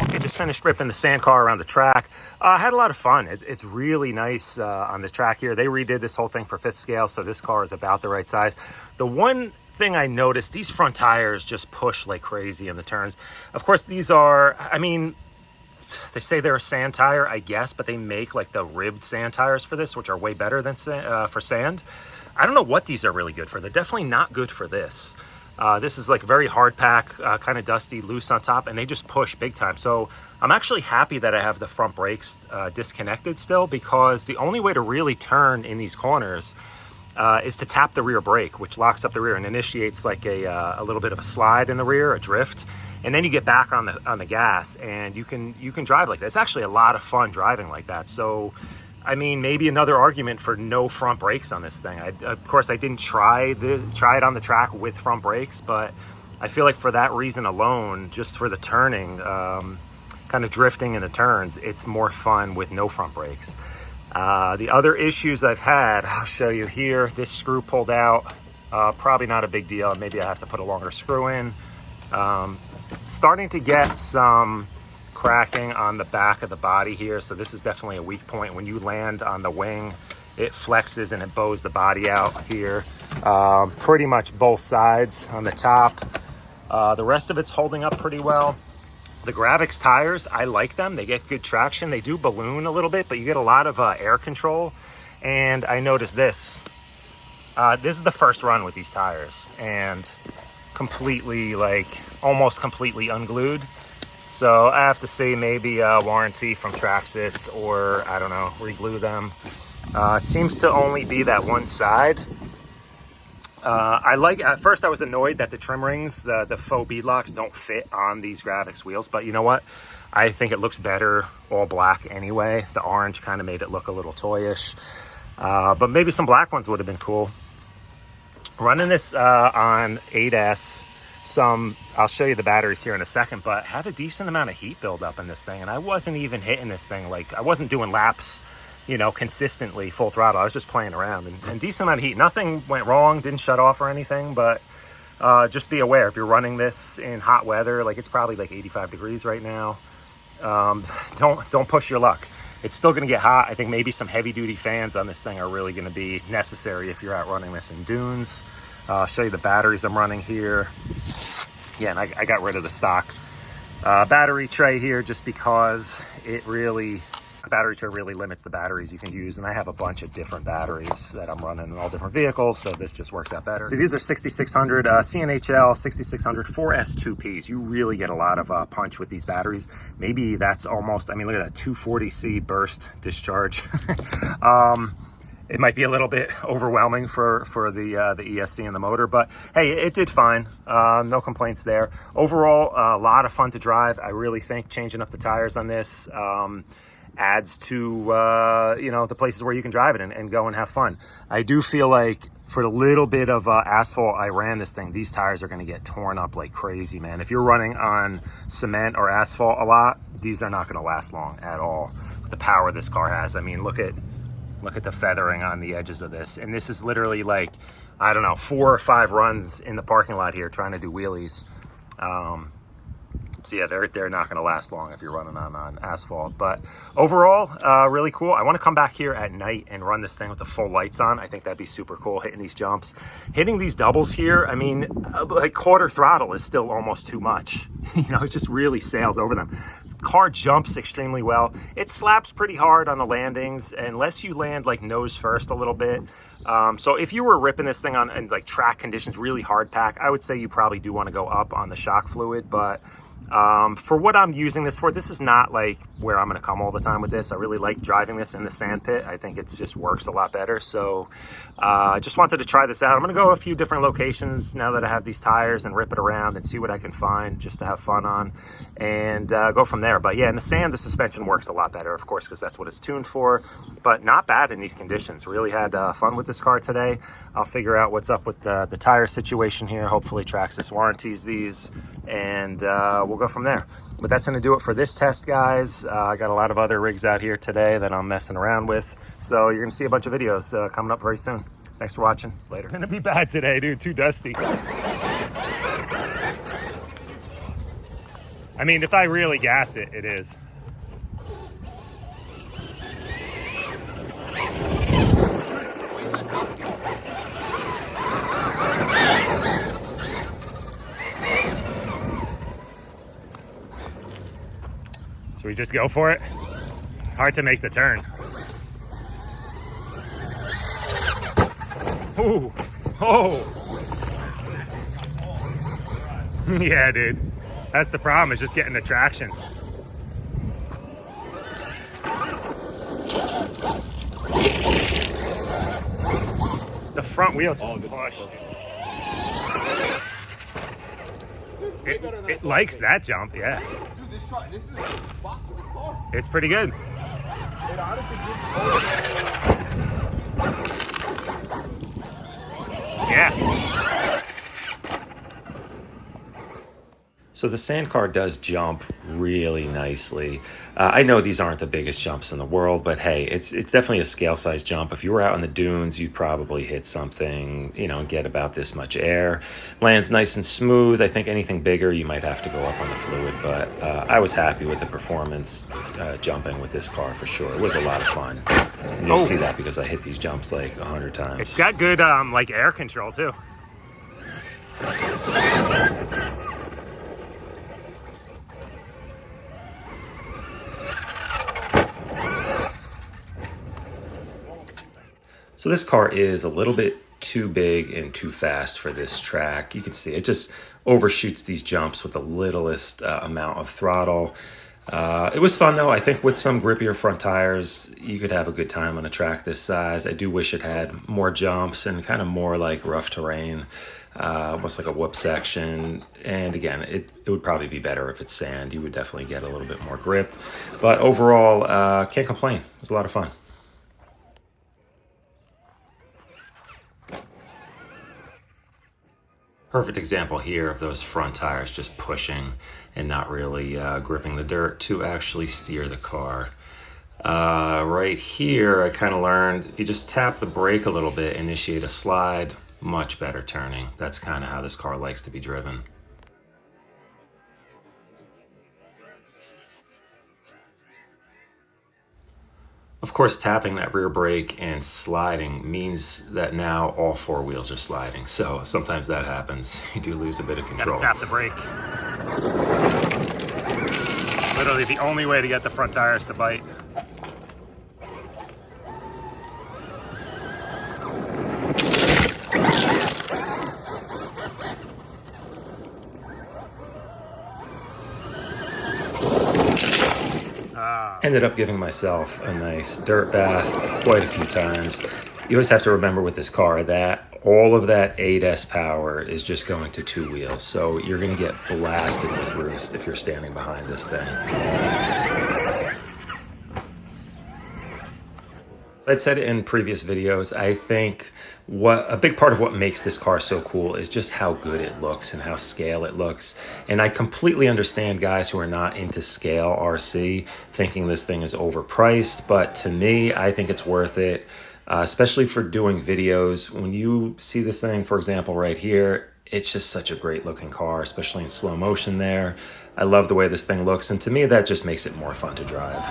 I just finished ripping the sand car around the track. I had a lot of fun. It's really nice on the track here. They redid this whole thing for 5th scale, so this car is about the right size. The one thing I noticed, these front tires just push like crazy in the turns. Of course, these are, I mean, they say they're a sand tire, I guess, but they make like the ribbed sand tires for this, which are way better than for sand. I don't know what these are really good for. They're definitely not good for this. This is like very hard pack, kind of dusty, loose on top, and they just push big time. So I'm actually happy that I have the front brakes disconnected still, because the only way to really turn in these corners is to tap the rear brake, which locks up the rear and initiates like a little bit of a slide in the rear, a drift, and then you get back on the gas and you can drive like that. It's actually a lot of fun driving like that. So I mean, maybe another argument for no front brakes on this thing. Of course, I didn't try it on the track with front brakes, but I feel like for that reason alone, just for the turning, kind of drifting in the turns, it's more fun with no front brakes. The other issues I've had, I'll show you here. This screw pulled out, probably not a big deal. Maybe I have to put a longer screw in. Starting to get some cracking on the back of the body here, so this is definitely a weak point. When you land on the wing, it flexes and it bows the body out here, pretty much both sides on the top. The rest of it's holding up pretty well. The Gravix tires, I like them. They get good traction. They do balloon a little bit, but you get a lot of air control. And I noticed this. This is the first run with these tires, and completely, like almost completely unglued. So I have to say maybe a warranty from Traxxas, or I don't know, re-glue them. It seems to only be that one side. At first I was annoyed that the trim rings, the faux bead locks, don't fit on these Gravix wheels, but you know what? I think it looks better all black anyway. The orange kind of made it look a little toyish. But maybe some black ones would have been cool. Running this on 8S, I'll show you the batteries here in a second, but had a decent amount of heat build up in this thing, and I wasn't even hitting this thing. Like, I wasn't doing laps, you know, consistently full throttle. I was just playing around, and decent amount of heat. Nothing went wrong, didn't shut off or anything, but just be aware if you're running this in hot weather, like it's probably like 85 degrees right now. Don't push your luck. It's still going to get hot. I think maybe some heavy duty fans on this thing are really going to be necessary if you're out running this in dunes. I'll show you the batteries I'm running here. Yeah, and I got rid of the stock battery tray here just because a battery tray really limits the batteries you can use, and I have a bunch of different batteries that I'm running in all different vehicles, so this just works out better. So these are 6600 CNHL 6600 4S2Ps. You really get a lot of punch with these batteries. Maybe that's almost, I mean, look at that 240C burst discharge. It might be a little bit overwhelming for the ESC and the motor, but hey, it did fine. No complaints there. Overall, a lot of fun to drive. I really think changing up the tires on this adds to you know, the places where you can drive it and go and have fun. I do feel like for the little bit of asphalt I ran this thing, these tires are going to get torn up like crazy, man. If you're running on cement or asphalt a lot, these are not going to last long at all. The power this car has, I mean, look at the feathering on the edges of this. And this is literally like, I don't know, 4 or 5 runs in the parking lot here trying to do wheelies. So yeah, they're not going to last long if you're running on asphalt. But overall, really cool. I want to come back here at night and run this thing with the full lights on. I think that'd be super cool, hitting these jumps. Hitting these doubles here, I mean, like quarter throttle is still almost too much. You know, it just really sails over them. Car jumps extremely well. It slaps pretty hard on the landings unless you land like nose first a little bit. So if you were ripping this thing on in like track conditions, really hard pack, I would say you probably do want to go up on the shock fluid. But for what I'm using this for, this is not like where I'm going to come all the time with this. I really like driving this in the sand pit. I think it just works a lot better. So I just wanted to try this out. I'm going to go a few different locations now that I have these tires and rip it around and see what I can find just to have fun on and go from there. But yeah, in the sand, the suspension works a lot better, of course, because that's what it's tuned for, but not bad in these conditions. Really had fun with this car today. I'll figure out what's up with the tire situation here. Hopefully Traxxas warranties these, and we'll go from there. But that's going to do it for this test, guys. I got a lot of other rigs out here today that I'm messing around with, so you're going to see a bunch of videos coming up very soon. Thanks for watching. Later. It's going to be bad today, dude. Too dusty. I mean, if I really gas it, it is. Should we just go for it? It's hard to make the turn. Ooh. Oh. Yeah, dude. That's the problem, is just getting the traction. The front wheels just push. It likes that jump, yeah. Dude, this is a good spot for this car. It's pretty good. It honestly Yeah. So the sand car does jump really nicely. I know these aren't the biggest jumps in the world, but hey, it's definitely a scale size jump. If you were out in the dunes, you'd probably hit something, you know, and get about this much air. Lands nice and smooth. I think anything bigger, you might have to go up on the fluid, but I was happy with the performance jumping with this car for sure. It was a lot of fun. And you'll see that because I hit these jumps like 100 times. It's got good like air control too. So this car is a little bit too big and too fast for this track. You can see it just overshoots these jumps with the littlest amount of throttle. It was fun though. I think with some grippier front tires, you could have a good time on a track this size. I do wish it had more jumps and kind of more like rough terrain, almost like a whoop section. And again, it would probably be better if it's sand. You would definitely get a little bit more grip. But overall, can't complain. It was a lot of fun. Perfect example here of those front tires just pushing and not really gripping the dirt to actually steer the car. Right here, I kind of learned if you just tap the brake a little bit, initiate a slide, much better turning. That's kind of how this car likes to be driven. Of course, tapping that rear brake and sliding means that now all four wheels are sliding. So sometimes that happens. You do lose a bit of control. Gotta tap the brake. Literally the only way to get the front tires to bite. Ended up giving myself a nice dirt bath quite a few times. You always have to remember with this car that all of that 8S power is just going to two wheels. So you're going to get blasted with roost if you're standing behind this thing. I'd said it in previous videos, I think a big part of what makes this car so cool is just how good it looks and how scale it looks. And I completely understand guys who are not into scale RC thinking this thing is overpriced, but to me, I think it's worth it, especially for doing videos. When you see this thing, for example, right here, it's just such a great looking car, especially in slow motion there. I love the way this thing looks, and to me, that just makes it more fun to drive.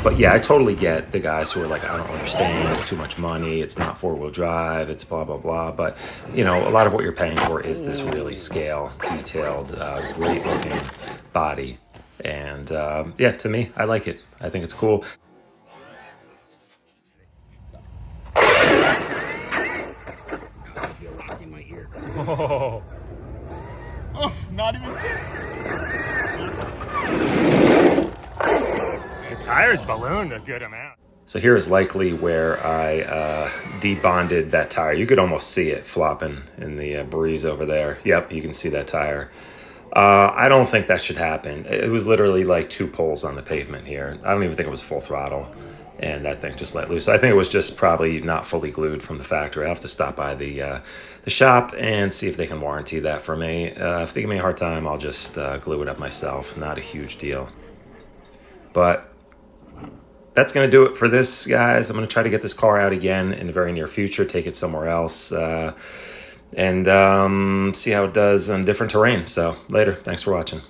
But yeah, I totally get the guys who are like, I don't understand, it's too much money, it's not four-wheel drive, it's blah, blah, blah. But, you know, a lot of what you're paying for is this really scale, detailed, great-looking body. And yeah, to me, I like it. I think it's cool. Oh. Oh, not even. The tires ballooned a good amount. So here is likely where I debonded that tire. You could almost see it flopping in the breeze over there. Yep, you can see that tire. I don't think that should happen. It was literally like two poles on the pavement here. I don't even think it was full throttle. And that thing just let loose. So I think it was just probably not fully glued from the factory. I'll have to stop by the shop and see if they can warranty that for me. If they give me a hard time, I'll just glue it up myself. Not a huge deal. But that's going to do it for this, guys. I'm going to try to get this car out again in the very near future, take it somewhere else, and see how it does on different terrain. So later. Thanks for watching.